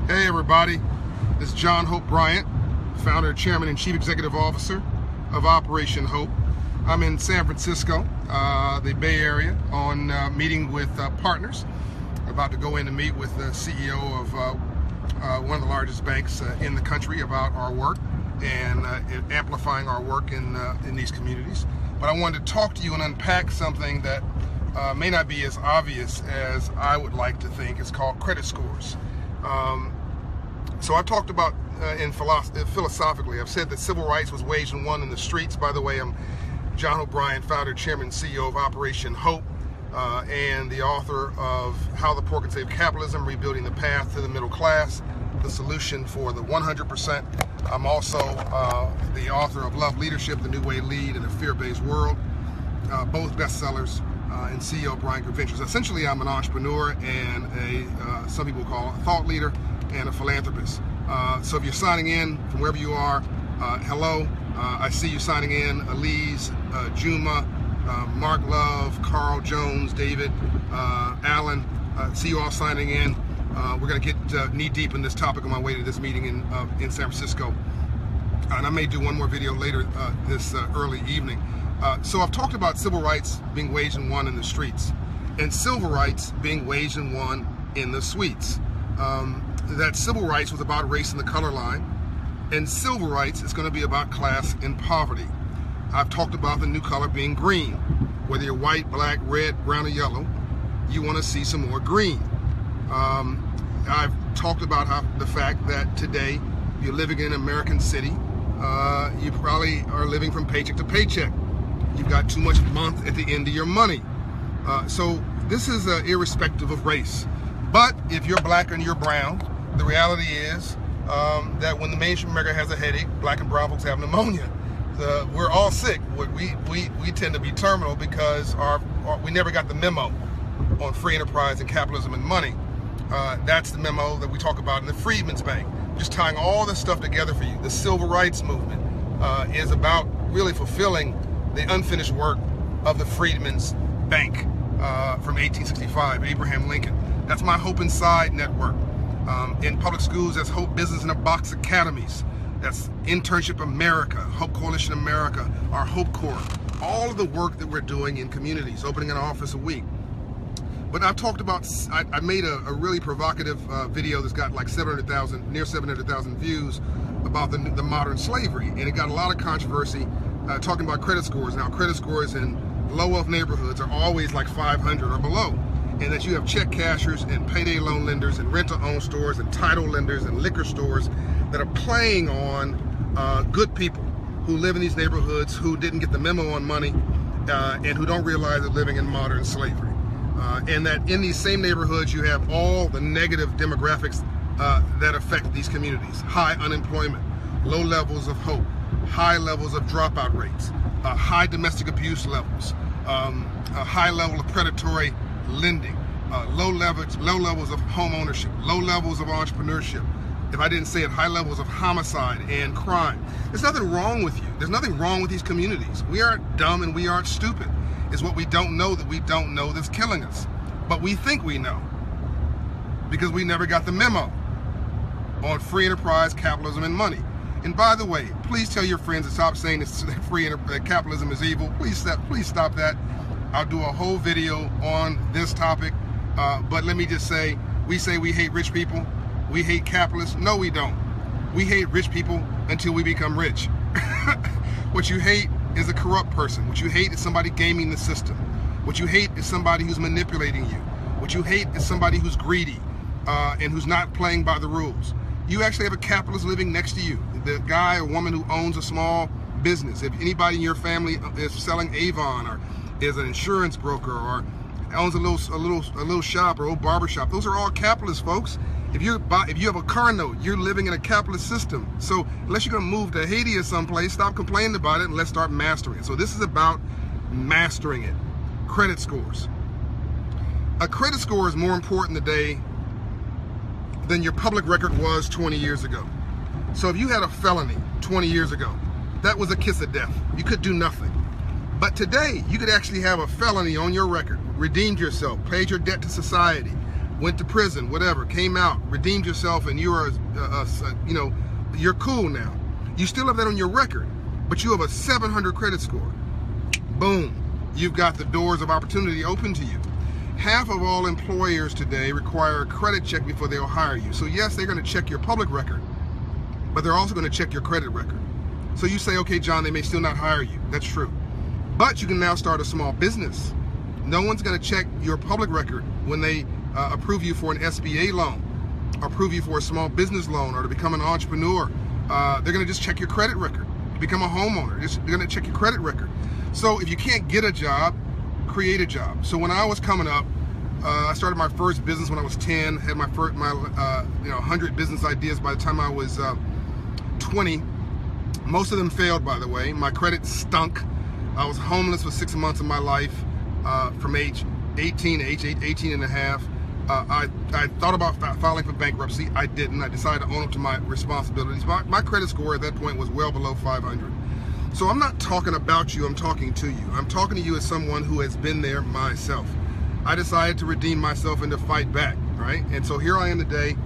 Hey everybody, this is John Hope Bryant, founder, chairman, and chief executive officer of Operation Hope. I'm in San Francisco, the Bay Area, on meeting with partners. About to go in to meet with the CEO of one of the largest banks in the country about our work and amplifying our work in these communities. But I wanted to talk to you and unpack something that may not be as obvious as I would like to think. It's called credit scores. So I've talked about philosophically, I've said that civil rights was waged and won in the streets. By the way, I'm John Hope Bryant, founder, chairman, CEO of Operation Hope, and the author of How the Poor Can Save Capitalism, Rebuilding the Path to the Middle Class, the solution for the 100%. I'm also the author of Love Leadership, The New Way Lead in a Fear-Based World, both bestsellers, and CEO of Bryant Ventures. Essentially, I'm an entrepreneur and some people call it a thought leader and a philanthropist. So if you're signing in from wherever you are, hello. I see you signing in: Elise, Juma, Mark Love, Carl Jones, David, Alan. See you all signing in. We're going to get knee deep in this topic on my way to this meeting in San Francisco. And I may do one more video later this early evening. So I've talked about civil rights being waged and won in the streets, and civil rights being waged and won in the suites. That civil rights was about race and the color line, and civil rights is going to be about class and poverty. I've talked about the new color being green. Whether you're white, black, red, brown, or yellow, you want to see some more green. I've talked about the fact that today you're living in an American city. You probably are living from paycheck to paycheck. You've got too much month at the end of your money. So this is irrespective of race. But if you're black and you're brown, the reality is that when the mainstream America has a headache, black and brown folks have pneumonia. We're all sick. We tend to be terminal because we never got the memo on free enterprise and capitalism and money. That's the memo that we talk about in the Freedmen's Bank. Just tying all this stuff together for you. The civil rights movement is about really fulfilling the unfinished work of the Freedmen's Bank from 1865, Abraham Lincoln. That's my Hope Inside network. In public schools, that's Hope Business in a Box Academies. That's Internship America, Hope Coalition America, our Hope Corps. All of the work that we're doing in communities, opening an office a week. But I've talked about, I made a really provocative video that's got like 700,000, near 700,000 views about the modern slavery. And it got a lot of controversy talking about credit scores. Now, credit scores in low-wealth neighborhoods are always like 500 or below. And that you have check cashers and payday loan lenders and rent-to-own stores and title lenders and liquor stores that are playing on good people who live in these neighborhoods, who didn't get the memo on money, and who don't realize they're living in modern slavery. And that in these same neighborhoods you have all the negative demographics that affect these communities. High unemployment, low levels of hope, high levels of dropout rates, high domestic abuse levels, a high level of predatory lending, low levels of home ownership, low levels of entrepreneurship. If I didn't say it, high levels of homicide and crime. There's nothing wrong with you. There's nothing wrong with these communities. We aren't dumb and we aren't stupid. It's what we don't know that we don't know that's killing us. But we think we know because we never got the memo on free enterprise, capitalism, and money. And by the way, please tell your friends to stop saying that capitalism is evil. Please stop that. I'll do a whole video on this topic. But let me just say we hate rich people. We hate capitalists. No, we don't. We hate rich people until we become rich. What you hate is a corrupt person. What you hate is somebody gaming the system. What you hate is somebody who's manipulating you. What you hate is somebody who's greedy and who's not playing by the rules. You actually have a capitalist living next to you. The guy or woman who owns a small business. If anybody in your family is selling Avon or is an insurance broker or owns a little shop or old barber shop, those are all capitalists, folks. If you have a car note, you're living in a capitalist system. So unless you're gonna move to Haiti or someplace, stop complaining about it and let's start mastering it. So this is about mastering it. Credit scores. A credit score is more important today than your public record was 20 years ago. So if you had a felony 20 years ago, that was a kiss of death. You could do nothing. But today, you could actually have a felony on your record, redeemed yourself, paid your debt to society, went to prison, whatever, came out, redeemed yourself, and you're you're cool now. You still have that on your record, but you have a 700 credit score. Boom, you've got the doors of opportunity open to you. Half of all employers today require a credit check before they'll hire you. So yes, they're going to check your public record, but they're also going to check your credit record. So you say, okay, John, they may still not hire you. That's true. But you can now start a small business. No one's going to check your public record when they approve you for an SBA loan, or approve you for a small business loan, or to become an entrepreneur. They're going to just check your credit record. To become a homeowner, they're going to check your credit record. So if you can't get a job, create a job. So when I was coming up, I started my first business when I was 10. Had my 100 business ideas by the time I was 20. Most of them failed, by the way. My credit stunk. I was homeless for 6 months of my life, from age 18 to age 18 and a half. I thought about filing for bankruptcy. I didn't. I decided to own up to my responsibilities. My credit score at that point was well below 500. So I'm not talking about you, I'm talking to you. I'm talking to you as someone who has been there myself. I decided to redeem myself and to fight back, right? And so here I am today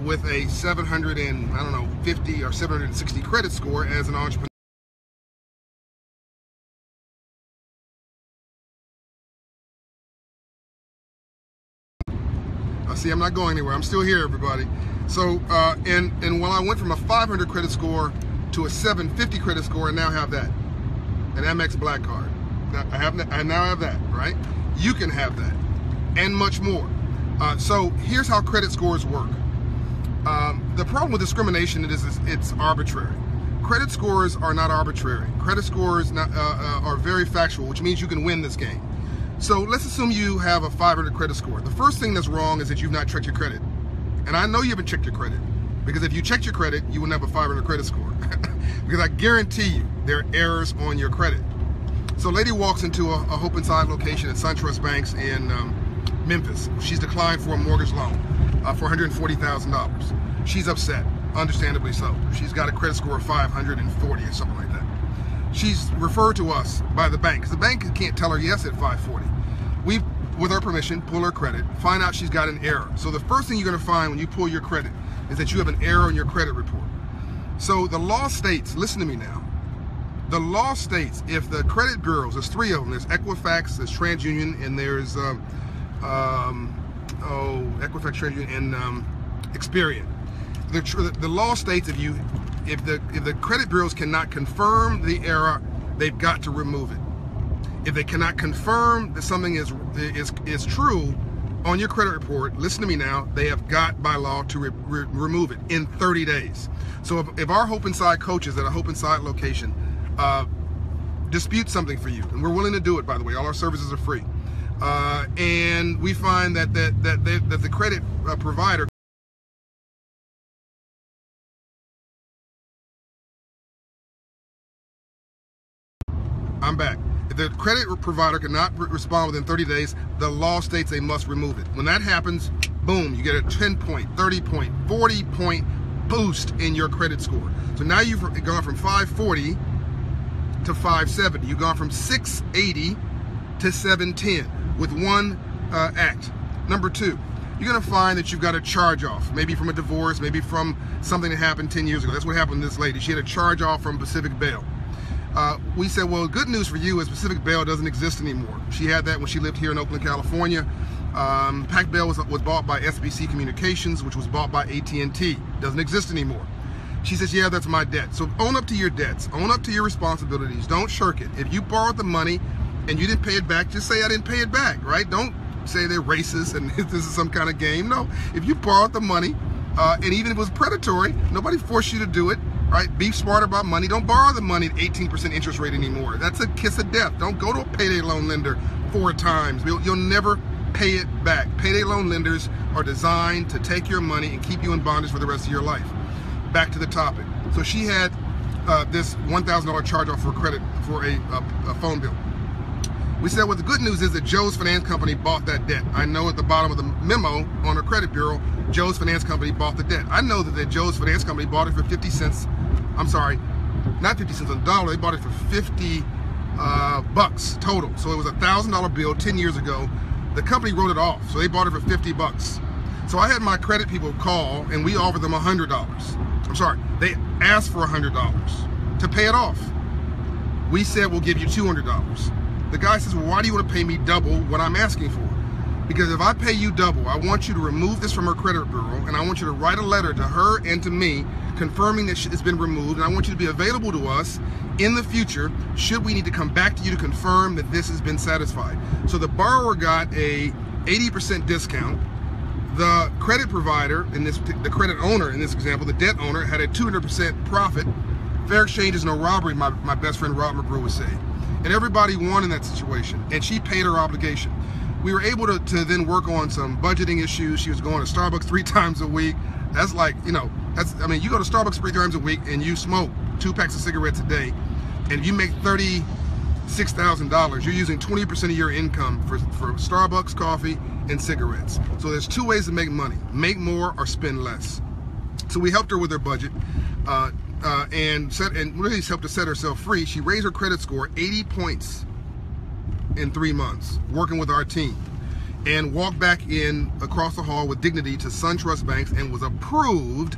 with a 750 or 760 credit score as an entrepreneur. See, I'm not going anywhere. I'm still here, everybody. So, and while I went from a 500 credit score to a 750 credit score, I now have that, an Amex Black Card. I now have that, right? You can have that, and much more. So here's how credit scores work. The problem with discrimination is it's arbitrary. Credit scores are not arbitrary. Credit scores are very factual, which means you can win this game. So let's assume you have a 500 credit score. The first thing that's wrong is that you've not checked your credit. And I know you haven't checked your credit, because if you checked your credit, you wouldn't have a 500 credit score. Because I guarantee you there are errors on your credit. So a lady walks into a Hope Inside location at SunTrust Banks in Memphis. She's declined for a mortgage loan for $140,000. She's upset, understandably so. She's got a credit score of 540 or something like that. She's referred to us by the bank, because the bank can't tell her yes at 540. We, with her permission, pull her credit, find out she's got an error. So the first thing you're going to find when you pull your credit is that you have an error in your credit report. So the law states, listen to me now, the law states if the credit bureaus, there's three of them, there's Equifax, there's TransUnion, and there's Equifax, TransUnion, and Experian. The law states if the credit bureaus cannot confirm the error, they've got to remove it. If they cannot confirm that something is true on your credit report, listen to me now, they have got by law to remove it in 30 days. So if our Hope Inside coaches at a Hope Inside location dispute something for you, and we're willing to do it, by the way, all our services are free, and we find that the credit provider I'm back. If the credit provider cannot respond within 30 days, the law states they must remove it. When that happens, boom, you get a 10-point, 30-point, 40-point boost in your credit score. So now you've gone from 540 to 570. You've gone from 680 to 710 with one act. Number two, you're going to find that you've got a charge-off, maybe from a divorce, maybe from something that happened 10 years ago. That's what happened to this lady. She had a charge-off from Pacific Bail. We said, well, good news for you is Pacific Bail doesn't exist anymore. She had that when she lived here in Oakland, California. Pac Bail was bought by SBC Communications, which was bought by AT&T. Doesn't exist anymore. She says, yeah, that's my debt. So own up to your debts. Own up to your responsibilities. Don't shirk it. If you borrowed the money and you didn't pay it back, just say I didn't pay it back, right? Don't say they're racist and this is some kind of game. No, if you borrowed the money, and even if it was predatory, nobody forced you to do it. Right? Be smart about money. Don't borrow the money at 18% interest rate anymore. That's a kiss of death. Don't go to a payday loan lender 4 times. You'll never pay it back. Payday loan lenders are designed to take your money and keep you in bondage for the rest of your life. Back to the topic. So she had this $1,000 charge-off for credit for a phone bill. We said, well, the good news is that Joe's Finance Company bought that debt. I know at the bottom of the memo on her credit bureau, Joe's Finance Company bought the debt. I know that Joe's Finance Company bought it for 50 cents. I'm sorry, not 50 cents on the dollar. They bought it for 50 bucks total. So it was a $1,000 bill 10 years ago. The company wrote it off, so they bought it for 50 bucks. So I had my credit people call, and we offered them $100. I'm sorry, they asked for $100 to pay it off. We said, we'll give you $200. The guy says, well, why do you want to pay me double what I'm asking for? Because if I pay you double, I want you to remove this from her credit bureau, and I want you to write a letter to her and to me confirming that it's been removed, and I want you to be available to us in the future should we need to come back to you to confirm that this has been satisfied. So the borrower got a 80% discount. The credit provider, the credit owner in this example, the debt owner, had a 200% profit. Fair exchange is no robbery, my best friend Rob McGrew would say. And everybody won in that situation, and she paid her obligation. We were able to then work on some budgeting issues. She was going to Starbucks 3 times a week. That's like, you know, I mean, you go to Starbucks 3 times a week and you smoke 2 packs of cigarettes a day, and you make $36,000. You're using 20% of your income for Starbucks coffee and cigarettes. So there's 2 ways to make money: make more or spend less. So we helped her with her budget, and really helped to set herself free. She raised her credit score 80 points in 3 months, working with our team, and walked back in across the hall with dignity to SunTrust Banks and was approved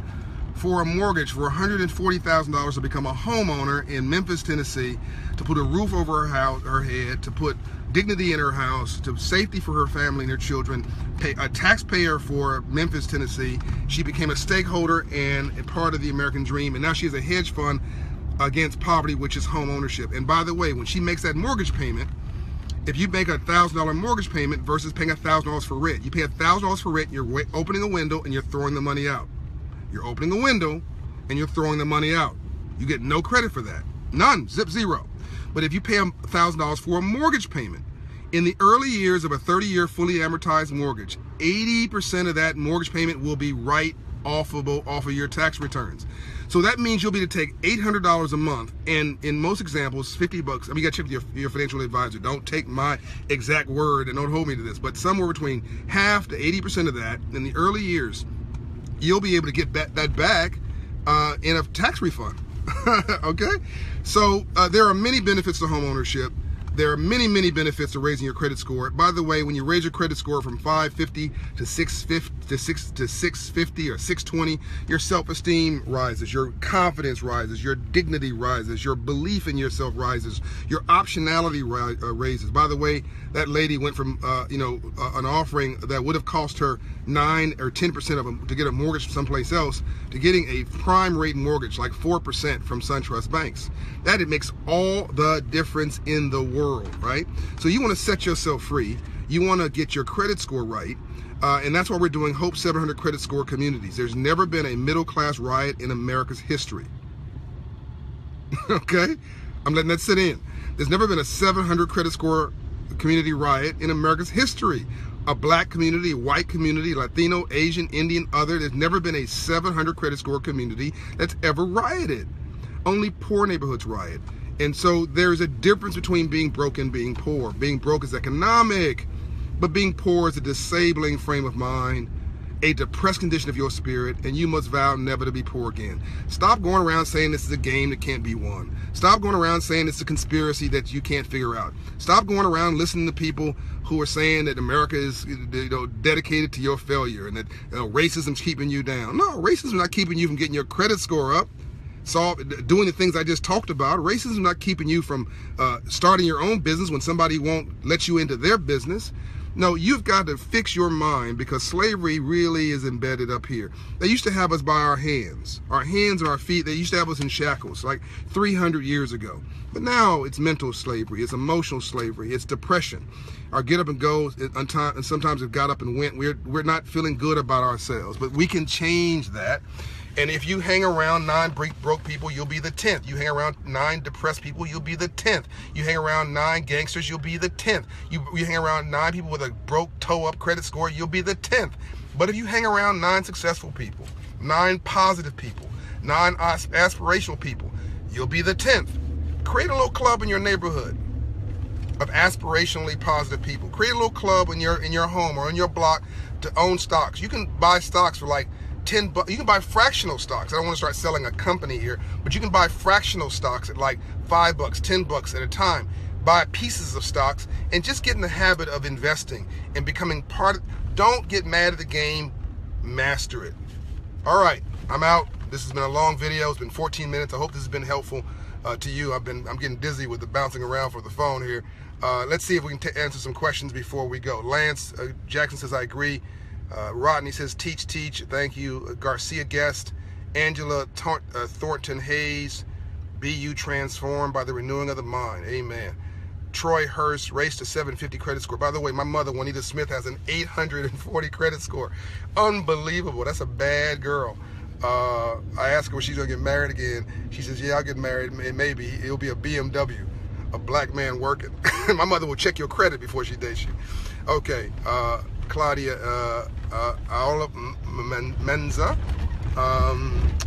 for a mortgage for $140,000 to become a homeowner in Memphis, Tennessee, to put a roof over her head, to put dignity in her house, to safety for her family and her children, pay a taxpayer for Memphis, Tennessee. She became a stakeholder and a part of the American dream, and now she has a hedge fund against poverty, which is home ownership. And by the way, when she makes that mortgage payment, if you make a $1,000 mortgage payment versus paying $1,000 for rent, you pay $1,000 for rent, you're opening a window and you're throwing the money out. You're opening a window and you're throwing the money out. You get no credit for that. None, zero. But if you pay $1,000 for a mortgage payment, in the early years of a 30-year fully amortized mortgage, 80% of that mortgage payment will be right off of your tax returns. So that means you'll be able to take $800 a month, and in most examples, $50. I mean, you got to check with your financial advisor. Don't take my exact word and don't hold me to this, but somewhere between half to 80% of that in the early years, you'll be able to get that back in a tax refund. Okay? So there are many benefits to home ownership. There are many benefits to raising your credit score. By the way, when you raise your credit score from 550 to 650 or 620, your self-esteem rises, your confidence rises, your dignity rises, your belief in yourself rises, your optionality raises. By the way, that lady went from an offering that would have cost her 9 or 10% of them to get a mortgage someplace else to getting a prime rate mortgage like 4% from SunTrust Banks. That it makes all the difference in the world, right? So you want to set yourself free. You want to get your credit score right. And that's why we're doing Hope 700 credit score communities. There's never been a middle-class riot in America's history. Okay? I'm letting that sit in. There's never been a 700 credit score community riot in America's history. A black community, a white community, Latino, Asian, Indian, other. There's never been a 700 credit score community that's ever rioted. Only poor neighborhoods riot. And so there's a difference between being broke and being poor. Being broke is economic, but being poor is a disabling frame of mind, a depressed condition of your spirit, and you must vow never to be poor again. Stop going around saying this is a game that can't be won. Stop going around saying it's a conspiracy that you can't figure out. Stop going around listening to people who are saying that America is dedicated to your failure and that racism's keeping you down. No, racism is not keeping you from getting your credit score up. Doing the things I just talked about. Racism is not keeping you from starting your own business when somebody won't let you into their business. No, you've got to fix your mind, because slavery really is embedded up here. They used to have us by our hands and our feet. They used to have us in shackles like 300 years ago. But now it's mental slavery, it's emotional slavery, it's depression. Our get up and go, and sometimes it got up and went. We're not feeling good about ourselves, but we can change that. And if you hang around 9 broke people, you'll be the 10th. You hang around 9 depressed people, you'll be the 10th. You hang around 9 gangsters, you'll be the 10th. You hang around 9 people with a broke, toe-up credit score, you'll be the 10th. But if you hang around 9 successful people, 9 positive people, 9 aspirational people, you'll be the 10th. Create a little club in your neighborhood of aspirationally positive people. Create a little club in your home or in your block to own stocks. You can buy stocks for like $10. You can buy fractional stocks. I don't want to start selling a company here, but you can buy fractional stocks at like $5, $10 at a time. Buy pieces of stocks and just get in the habit of investing and becoming part of. Don't get mad at the game. master it. All right, I'm out. This has been a long video. It's been 14 minutes. I hope this has been helpful to you. I'm getting dizzy with the bouncing around for the phone here. Let's see if we can answer some questions before we go. Lance Jackson says, I agree. Rodney says, teach. Thank you. Garcia Guest. Angela Thornton Hayes, be you transformed by the renewing of the mind. Amen. Troy Hurst, race to 750 credit score. By the way, my mother, Juanita Smith, has an 840 credit score. Unbelievable. That's a bad girl. I asked her when she's going to get married again. She says, yeah, I'll get married. Maybe. It'll be a BMW, a black man working. My mother will check your credit before she dates you. Okay. Claudia Aula Menza.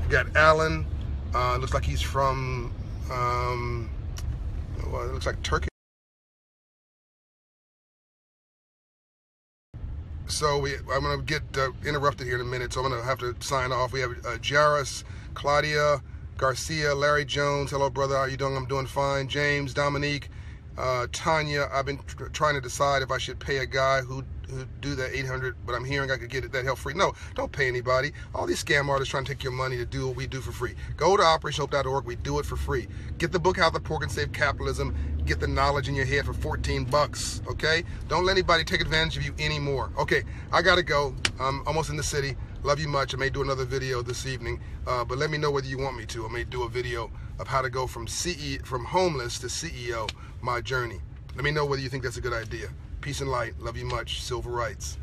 Got Alan. Looks like he's from, well, it looks like Turkey. So I'm going to get interrupted here in a minute, so I'm going to have to sign off. We have Jairus, Claudia, Garcia, Larry Jones. Hello, brother. How are you doing? I'm doing fine. James, Dominique, Tanya. I've been trying to decide if I should pay a guy who do that 800, but I'm hearing I could get that help free. No, don't pay anybody. All these scam artists trying to take your money to do what we do for free. Go to operationhope.org. We do it for free. Get the book, How the Poor Can Save Capitalism. Get the knowledge in your head for 14 bucks, okay? Don't let anybody take advantage of you anymore. Okay, I gotta go. I'm almost in the city. Love you much. I may do another video this evening, but let me know whether you want me to. I may do a video of how to go from homeless to CEO, my journey. Let me know whether you think that's a good idea. Peace and light. Love you much. Silver Rights.